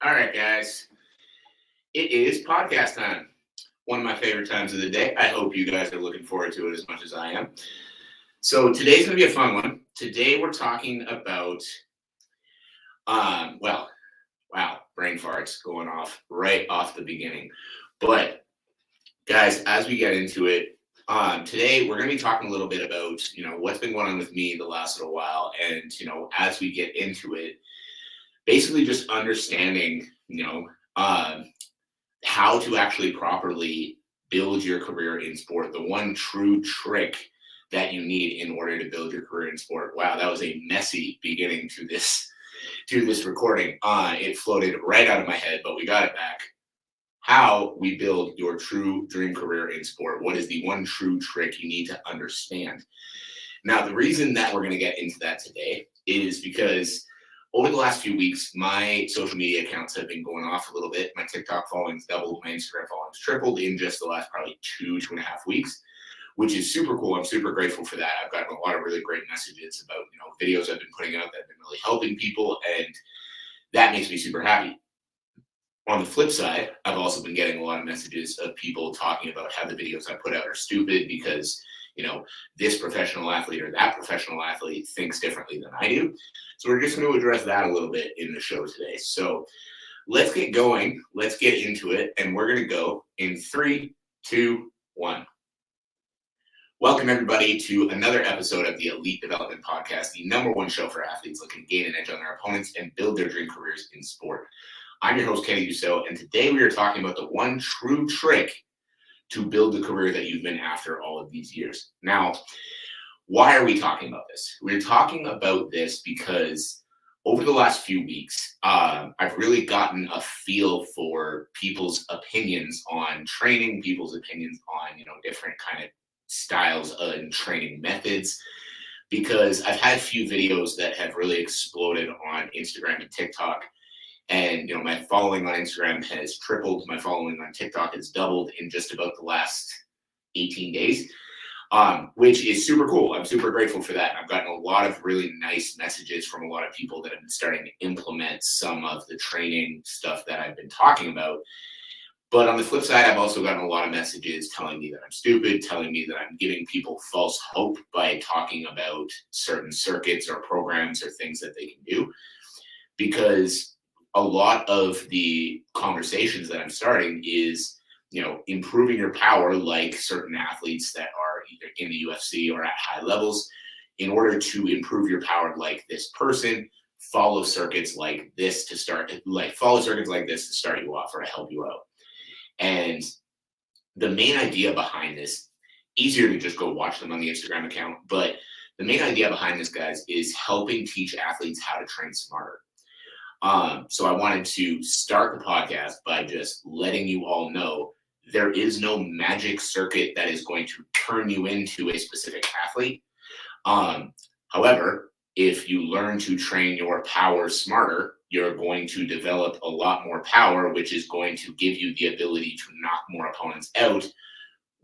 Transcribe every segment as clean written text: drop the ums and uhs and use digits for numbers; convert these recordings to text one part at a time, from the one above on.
All right, guys. It is podcast time. One of my favorite times of the day. I hope you guys are looking forward to it as much as I am. So today's going to be a fun one. Today we're talking about, wow, brain farts going off right off the beginning. But guys, as we get into it, today we're going to be talking a little bit about, what's been going on with me the last little while. And, as we get into it, basically just understanding, how to actually properly build your career in sport. The one true trick that you need in order to build your career in sport. Wow, that was a messy beginning to this recording. It floated right out of my head, but we got it back. How we build your true dream career in sport. What is the one true trick you need to understand? Now, the reason that we're going to get into that today is because over the last few weeks, my social media accounts have been going off a little bit. My TikTok following's doubled, my Instagram following's tripled in just the last probably 2.5 weeks, which is super cool. I'm super grateful for that. I've gotten a lot of really great messages about, videos I've been putting out that have been really helping people, and that makes me super happy. On the flip side, I've also been getting a lot of messages of people talking about how the videos I put out are stupid because, this professional athlete or that professional athlete thinks differently than I do. So we're just going to address that a little bit in the show today. So let's get going. Let's get into it. And we're going to go in 3, 2, 1. Welcome, everybody, to another episode of the Elite Development Podcast, the #1 show for athletes looking to gain an edge on their opponents and build their dream careers in sport. I'm your host, Kenny Dusseault, and today we are talking about the one true trick to build the career that you've been after all of these years. Now, why are we talking about this? We're talking about this because over the last few weeks, I've really gotten a feel for people's opinions on training, people's opinions on, different kind of styles and training methods, because I've had a few videos that have really exploded on Instagram and TikTok. And, my following on Instagram has tripled. My following on TikTok has doubled in just about the last 18 days, which is super cool. I'm super grateful for that. I've gotten a lot of really nice messages from a lot of people that have been starting to implement some of the training stuff that I've been talking about. But on the flip side, I've also gotten a lot of messages telling me that I'm stupid, telling me that I'm giving people false hope by talking about certain circuits or programs or things that they can do. Because a lot of the conversations that I'm starting is, improving your power like certain athletes that are either in the UFC or at high levels. In order to improve your power like this person, follow circuits like this to start you off or to help you out. And the main idea behind this, easier to just go watch them on the Instagram account, but the main idea behind this, guys, is helping teach athletes how to train smarter. So I wanted to start the podcast by just letting you all know there is no magic circuit that is going to turn you into a specific athlete. However, if you learn to train your power smarter, you're going to develop a lot more power, which is going to give you the ability to knock more opponents out,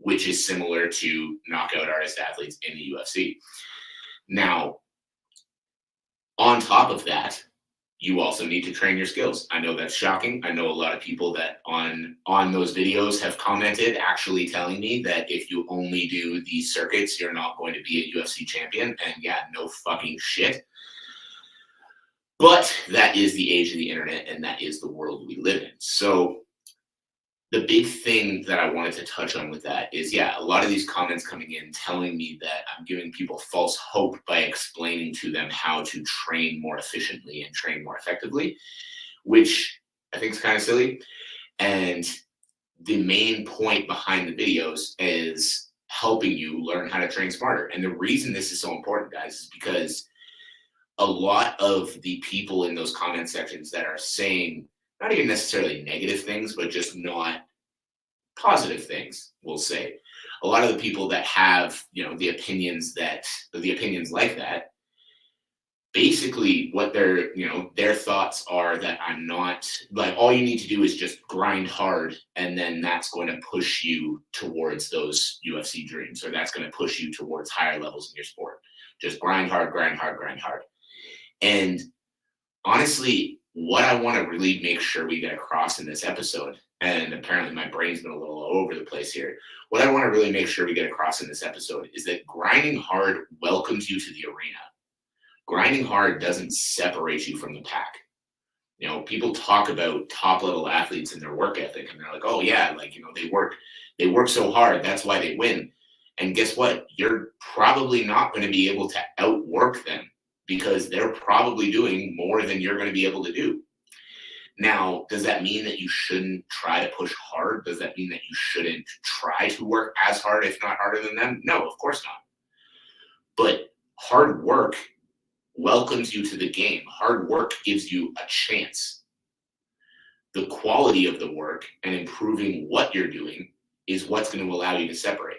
which is similar to knockout artist athletes in the UFC. Now, on top of that, you also need to train your skills. I know that's shocking. I know a lot of people that on those videos have commented actually telling me that if you only do these circuits, you're not going to be a UFC champion. And yeah, no fucking shit. But that is the age of the internet, and that is the world we live in. So the big thing that I wanted to touch on with that is, a lot of these comments coming in telling me that I'm giving people false hope by explaining to them how to train more efficiently and train more effectively, which I think is kind of silly. And the main point behind the videos is helping you learn how to train smarter. And the reason this is so important, guys, is because a lot of the people in those comment sections that are saying not even necessarily negative things, but just not positive things, we'll say. A lot of the people that have, the opinions like that, basically what their thoughts are that I'm not, like, all you need to do is just grind hard, and then that's going to push you towards those UFC dreams, or that's going to push you towards higher levels in your sport. Just grind hard, grind hard, grind hard. And honestly, what I want to really make sure we get across in this episode, and apparently my brain's been a little all over the place here. What I want to really make sure we get across in this episode is that grinding hard welcomes you to the arena. Grinding hard doesn't separate you from the pack. You know, people talk about top level athletes and their work ethic, and they're like, oh yeah, like, you know, they work so hard, that's why they win. And guess what? You're probably not going to be able to outwork them because they're probably doing more than you're going to be able to do. Now, does that mean that you shouldn't try to push hard? Does that mean that you shouldn't try to work as hard, if not harder than them? No, of course not. But hard work welcomes you to the game. Hard work gives you a chance. The quality of the work and improving what you're doing is what's going to allow you to separate.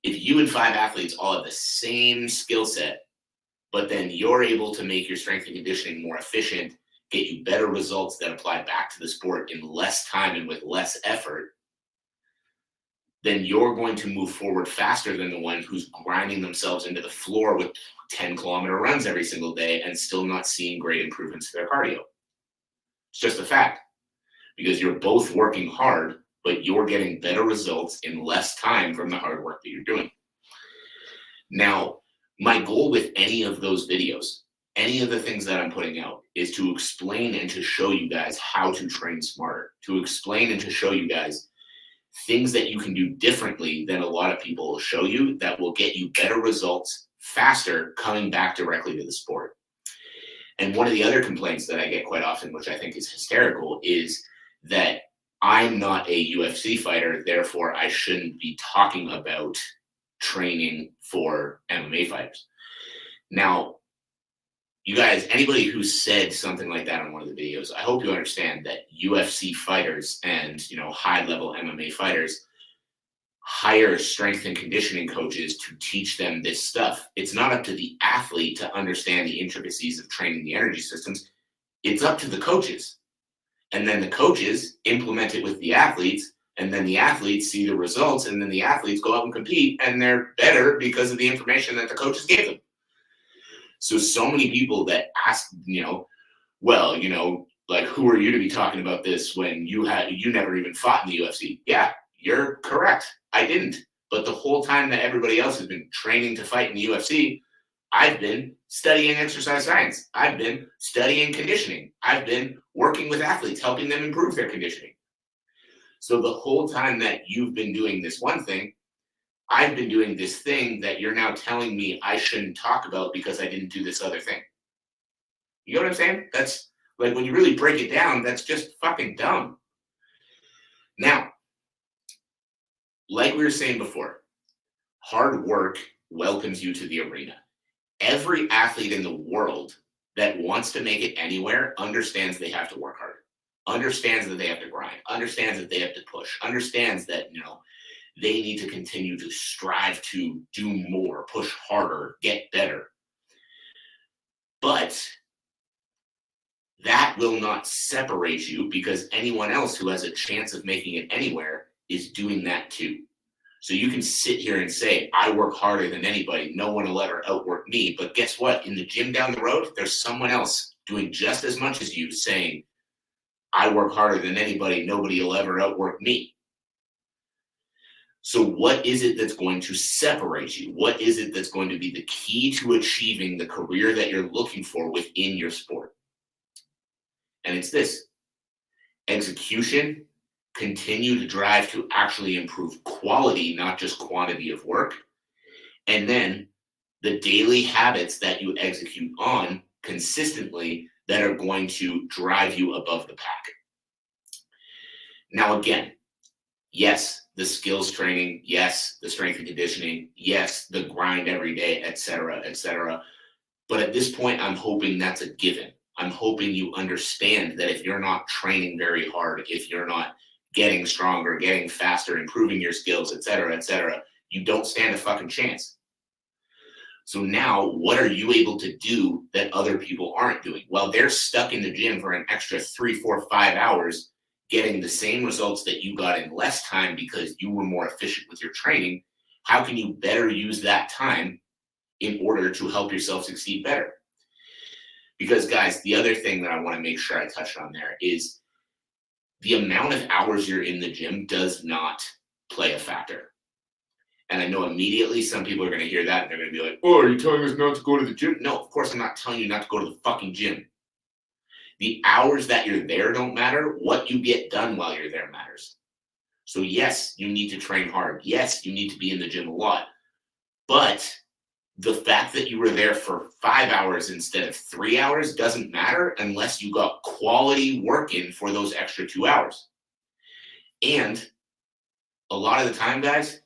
If you and 5 athletes all have the same skill set, but then you're able to make your strength and conditioning more efficient, get you better results that apply back to the sport in less time and with less effort, then you're going to move forward faster than the one who's grinding themselves into the floor with 10-kilometer runs every single day and still not seeing great improvements to their cardio. It's just a fact, because you're both working hard, but you're getting better results in less time from the hard work that you're doing. Now, my goal with any of those videos, any of the things that I'm putting out, is to explain and to show you guys how to train smarter, to explain and to show you guys things that you can do differently than a lot of people will show you that will get you better results faster coming back directly to the sport. And one of the other complaints that I get quite often, which I think is hysterical, is that I'm not a UFC fighter, therefore I shouldn't be talking about training for MMA fighters. Now, you guys, anybody who said something like that on one of the videos, I hope you understand that UFC fighters and, you know, high-level MMA fighters hire strength and conditioning coaches to teach them this stuff. It's not up to the athlete to understand the intricacies of training the energy systems. It's up to the coaches. And then the coaches implement it with the athletes, and then the athletes see the results, and then the athletes go out and compete, and they're better because of the information that the coaches gave them. So many people that ask, you know, well, you know, like, who are you to be talking about this when you never even fought in the UFC? Yeah, you're correct. I didn't. But the whole time that everybody else has been training to fight in the UFC, I've been studying exercise science. I've been studying conditioning. I've been working with athletes, helping them improve their conditioning. So the whole time that you've been doing this one thing, I've been doing this thing that you're now telling me I shouldn't talk about because I didn't do this other thing. You know what I'm saying? That's like, when you really break it down, that's just fucking dumb. Now, like we were saying before, hard work welcomes you to the arena. Every athlete in the world that wants to make it anywhere understands they have to work hard, understands that they have to grind, understands that they have to push, understands that, you know, they need to continue to strive to do more, push harder, get better. But that will not separate you, because anyone else who has a chance of making it anywhere is doing that too. So you can sit here and say, I work harder than anybody, no one will ever outwork me. But guess what? In the gym down the road, there's someone else doing just as much as you saying, I work harder than anybody, nobody will ever outwork me. So what is it that's going to separate you? What is it that's going to be the key to achieving the career that you're looking for within your sport? And it's this: execution, continue to drive to actually improve quality, not just quantity of work. And then the daily habits that you execute on consistently that are going to drive you above the pack. Now, again, yes, the skills training, yes, the strength and conditioning, yes, the grind every day, et cetera, et cetera. But at this point, I'm hoping that's a given. I'm hoping you understand that if you're not training very hard, if you're not getting stronger, getting faster, improving your skills, et cetera, you don't stand a fucking chance. So now, what are you able to do that other people aren't doing? Well, they're stuck in the gym for an extra 3, 4, 5 hours, getting the same results that you got in less time because you were more efficient with your training. How can you better use that time in order to help yourself succeed better? Because guys, the other thing that I want to make sure I touch on there is the amount of hours you're in the gym does not play a factor. And I know immediately some people are going to hear that and they're going to be like, oh, are you telling us not to go to the gym? No, of course I'm not telling you not to go to the fucking gym. The hours that you're there don't matter. What you get done while you're there matters. So yes, you need to train hard. Yes, you need to be in the gym a lot. But the fact that you were there for 5 hours instead of 3 hours doesn't matter unless you got quality work in for those extra 2 hours. And a lot of the time, guys,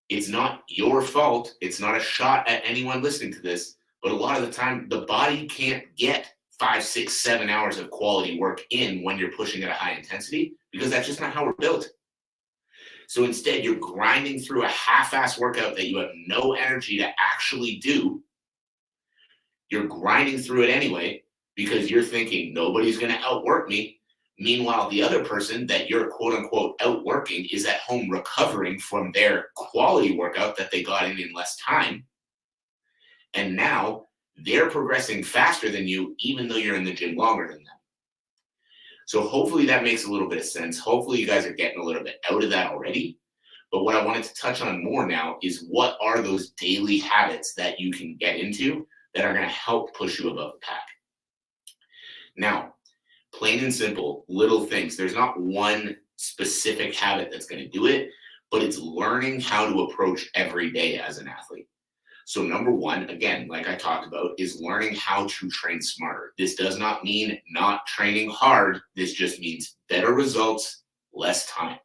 it's not your fault. It's not a shot at anyone listening to this, but a lot of the time, the body can't get 5, 6, 7 hours of quality work in when you're pushing at a high intensity because that's just not how we're built. So instead, you're grinding through a half-ass workout that you have no energy to actually do. You're grinding through it anyway because you're thinking nobody's going to outwork me. Meanwhile, the other person that you're quote-unquote outworking is at home recovering from their quality workout that they got in less time. And now they're progressing faster than you, even though you're in the gym longer than them. So hopefully that makes a little bit of sense. Hopefully you guys are getting a little bit out of that already. But what I wanted to touch on more now is what are those daily habits that you can get into that are going to help push you above the pack. Now, plain and simple, little things. There's not one specific habit that's going to do it, but it's learning how to approach every day as an athlete. So number one, again, like I talked about, is learning how to train smarter. This does not mean not training hard. This just means better results, less time.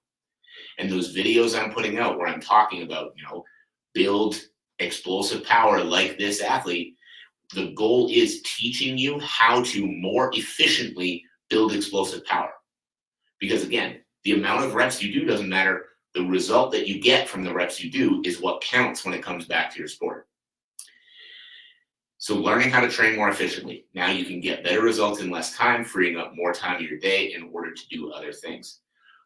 And those videos I'm putting out where I'm talking about, build explosive power like this athlete, the goal is teaching you how to more efficiently build explosive power. Because again, the amount of reps you do doesn't matter. The result that you get from the reps you do is what counts when it comes back to your sport. So learning how to train more efficiently. Now you can get better results in less time, freeing up more time of your day in order to do other things.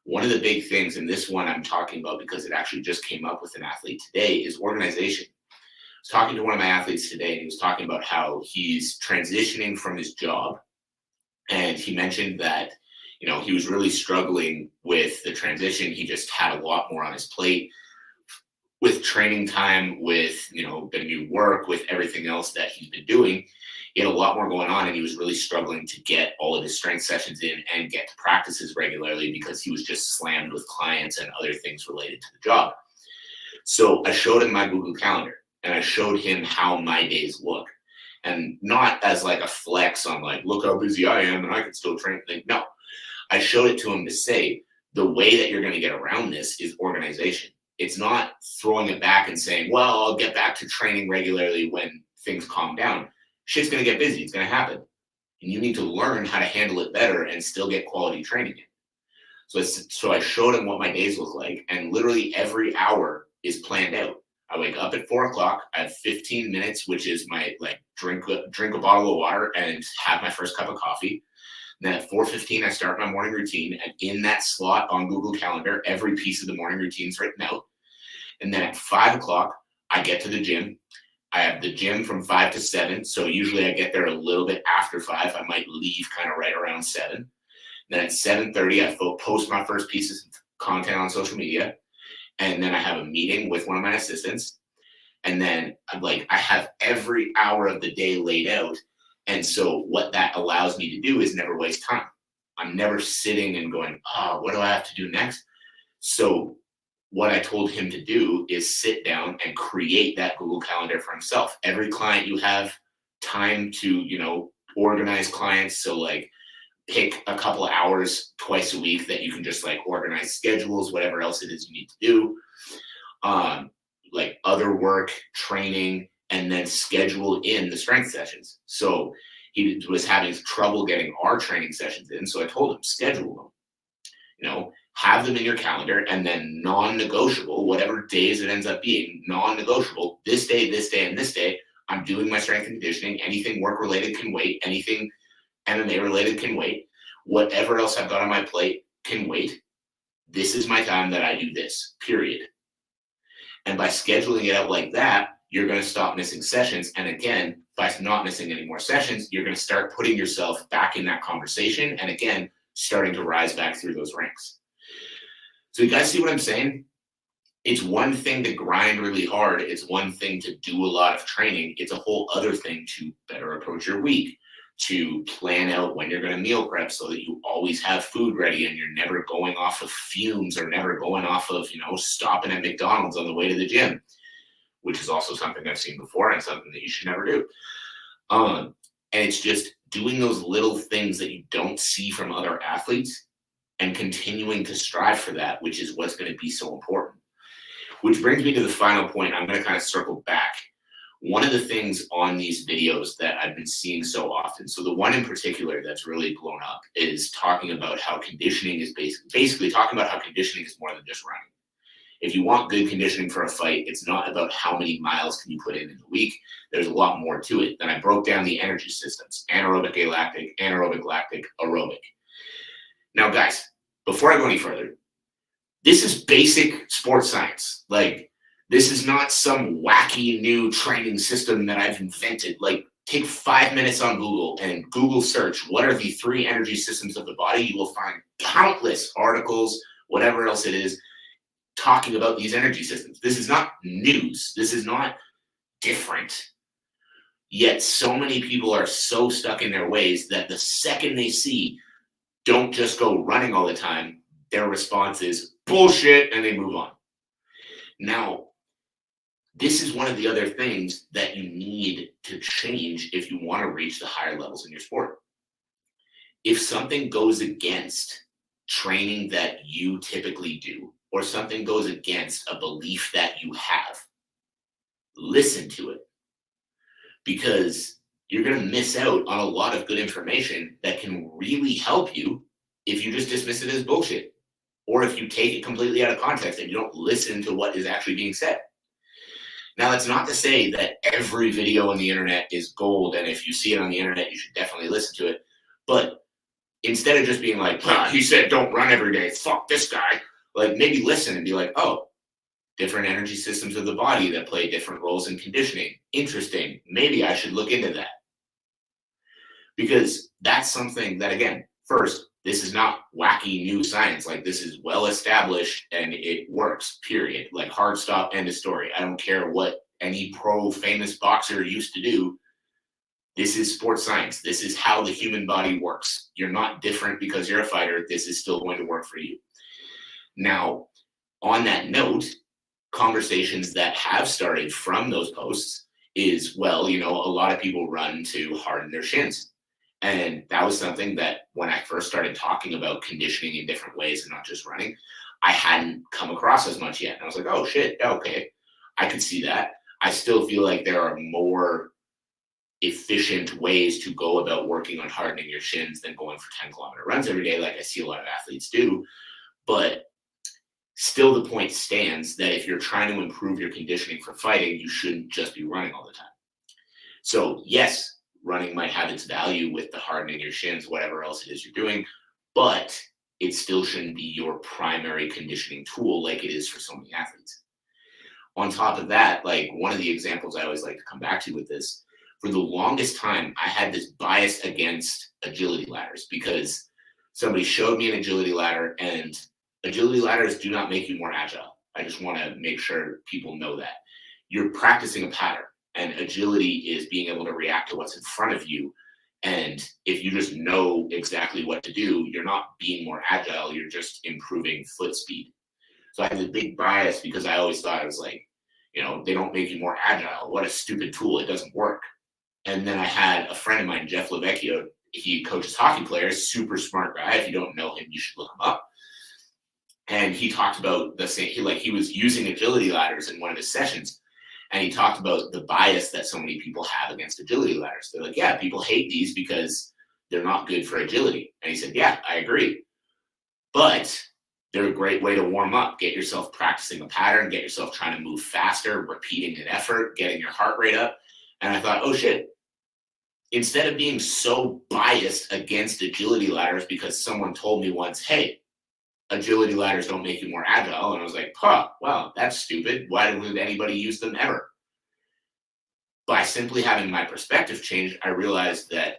One of the big things, and this one I'm talking about because it actually just came up with an athlete today, is organization. I was talking to one of my athletes today, and he was talking about how he's transitioning from his job. And he mentioned that, he was really struggling with the transition. He just had a lot more on his plate with training time, with, the new work, with everything else that he's been doing. He had a lot more going on, and he was really struggling to get all of his strength sessions in and get to practices regularly because he was just slammed with clients and other things related to the job. So I showed him my Google Calendar, and I showed him how my days look. And not as like a flex on like, look how busy I am and I can still train. No, I showed it to him to say, the way that you're going to get around this is organization. It's not throwing it back and saying, well, I'll get back to training regularly when things calm down. Shit's going to get busy. It's going to happen. And you need to learn how to handle it better and still get quality training in. So I showed him what my days look like, and literally every hour is planned out. I wake up at 4 o'clock. I have 15 minutes, which is my drink a bottle of water and have my first cup of coffee. Then at 4:15, I start my morning routine, and in that slot on Google Calendar, every piece of the morning routine is written out. And then at 5 o'clock, I get to the gym. I have the gym from 5 to 7, so usually I get there a little bit after 5. I might leave kind of right around 7. Then at 7:30, I post my first pieces of content on social media, and then I have a meeting with one of my assistants. And then I have every hour of the day laid out. And so what that allows me to do is never waste time. I'm never sitting and going, oh, what do I have to do next? So what I told him to do is sit down and create that Google Calendar for himself. Every client you have time to, organize clients. So pick a couple of hours twice a week that you can just organize schedules, whatever else it is you need to do. Other work, training, and then schedule in the strength sessions. So he was having trouble getting our training sessions in. So I told him, schedule them, have them in your calendar, and then non-negotiable, whatever days it ends up being, non-negotiable, this day, and this day, I'm doing my strength and conditioning. Anything work-related can wait. Anything MMA-related can wait. Whatever else I've got on my plate can wait. This is my time that I do this, period. And by scheduling it out like that, you're going to stop missing sessions. And again, by not missing any more sessions, you're going to start putting yourself back in that conversation. And again, starting to rise back through those ranks. So you guys see what I'm saying? It's one thing to grind really hard. It's one thing to do a lot of training. It's a whole other thing to better approach your week, to plan out when you're going to meal prep so that you always have food ready and you're never going off of fumes or never going off of, stopping at McDonald's on the way to the gym, which is also something I've seen before and something that you should never do. And it's just doing those little things that you don't see from other athletes and continuing to strive for that, which is what's going to be so important. Which brings me to the final point. I'm going to kind of circle back. One of the things on these videos that I've been seeing so often, so the one in particular that's really blown up, is talking about how conditioning is basically talking about how conditioning is more than just running. If you want good conditioning for a fight, it's not about how many miles can you put in the week. There's a lot more to it. Then I broke down the energy systems: anaerobic, alactic, anaerobic, lactic, aerobic. Now, guys, before I go any further, this is basic sports science. Like, this is not some wacky new training system that I've invented. Like, take 5 minutes on Google and Google search, what are the 3 energy systems of the body? You will find countless articles, whatever else it is, talking about these energy systems. This is not news. This is not different. Yet so many people are so stuck in their ways that the second they see, don't just go running all the time, their response is bullshit, and they move on. Now, this is one of the other things that you need to change if you want to reach the higher levels in your sport. If something goes against training that you typically do, or something goes against a belief that you have, listen to it. Because you're going to miss out on a lot of good information that can really help you if you just dismiss it as bullshit. Or if you take it completely out of context and you don't listen to what is actually being said. Now, that's not to say that every video on the internet is gold, and if you see it on the internet, you should definitely listen to it. But instead of just being like, he said don't run every day, fuck this guy, like, maybe listen and be like, oh, different energy systems of the body that play different roles in conditioning. Interesting. Maybe I should look into that. Because that's something that, again, first, this is not wacky new science. Like, this is well established and it works, period. Like, hard stop, end of story. I don't care what any pro famous boxer used to do. This is sports science. This is how the human body works. You're not different because you're a fighter. This is still going to work for you. Now, on that note, conversations that have started from those posts is, well, a lot of people run to harden their shins. And that was something that when I first started talking about conditioning in different ways and not just running, I hadn't come across as much yet. And I was like, oh shit, okay, I could see that. I still feel like there are more efficient ways to go about working on hardening your shins than going for 10-kilometer runs every day, like I see a lot of athletes do. But still, the point stands that if you're trying to improve your conditioning for fighting, you shouldn't just be running all the time. So yes, running might have its value with the hardening your shins, whatever else it is you're doing, but it still shouldn't be your primary conditioning tool like it is for so many athletes. On top of that, like, one of the examples I always like to come back to with this, for the longest time, I had this bias against agility ladders because somebody showed me an agility ladder, and agility ladders do not make you more agile. I just want to make sure people know that. You're practicing a pattern. And agility is being able to react to what's in front of you. And if you just know exactly what to do, you're not being more agile, you're just improving foot speed. So I had a big bias because I always thought, I was like, they don't make you more agile. What a stupid tool. It doesn't work. And then I had a friend of mine, Jeff Lavecchio. He coaches hockey players, super smart guy. If you don't know him, you should look him up. And he talked about the same, he was using agility ladders in one of his sessions. And he talked about the bias that so many people have against agility ladders. They're like, yeah, people hate these because they're not good for agility. And he said, yeah, I agree. But they're a great way to warm up, get yourself practicing a pattern, get yourself trying to move faster, repeating an effort, getting your heart rate up. And I thought, oh shit, instead of being so biased against agility ladders because someone told me once, hey, agility ladders don't make you more agile. And I was like, wow, that's stupid. Why would anybody use them ever? by simply having my perspective changed, I realized that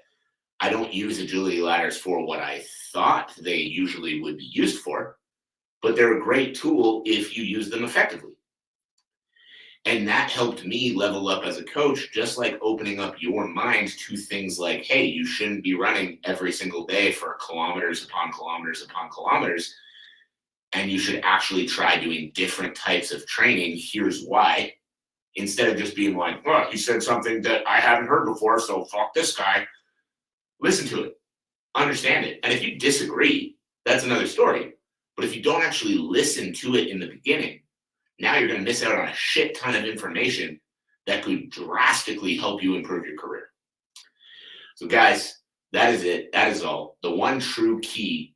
I don't use agility ladders for what I thought they usually would be used for, but they're a great tool if you use them effectively. And that helped me level up as a coach, just like opening up your mind to things like, hey, you shouldn't be running every single day for kilometers upon kilometers upon kilometers. And you should actually try doing different types of training. Here's why. Instead of just being like, well, he said something that I haven't heard before, so fuck this guy. Listen to it, understand it. And if you disagree, that's another story. But if you don't actually listen to it in the beginning, now you're going to miss out on a shit ton of information that could drastically help you improve your career. So guys, that is it. That is all. The one true key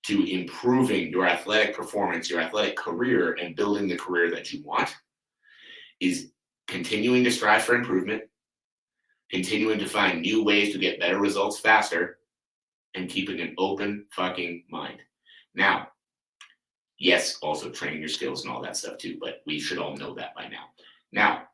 to improving your athletic performance, your athletic career, and building the career that you want is continuing to strive for improvement, continuing to find new ways to get better results faster, and keeping an open fucking mind. Now, yes, also training your skills and all that stuff too, but we should all know that by now. Now,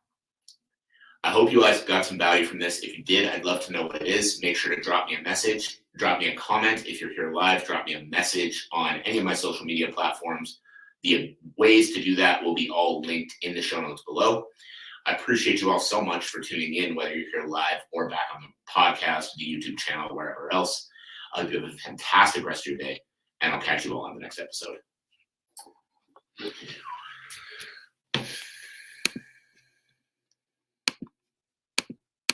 I hope you guys got some value from this. If you did, I'd love to know what it is. Make sure to drop me a message, drop me a comment. If you're here live, drop me a message on any of my social media platforms. The ways to do that will be all linked in the show notes below. I appreciate you all so much for tuning in, whether you're here live or back on the podcast, the YouTube channel, wherever else. I hope you have a fantastic rest of your day, and I'll catch you all on the next episode.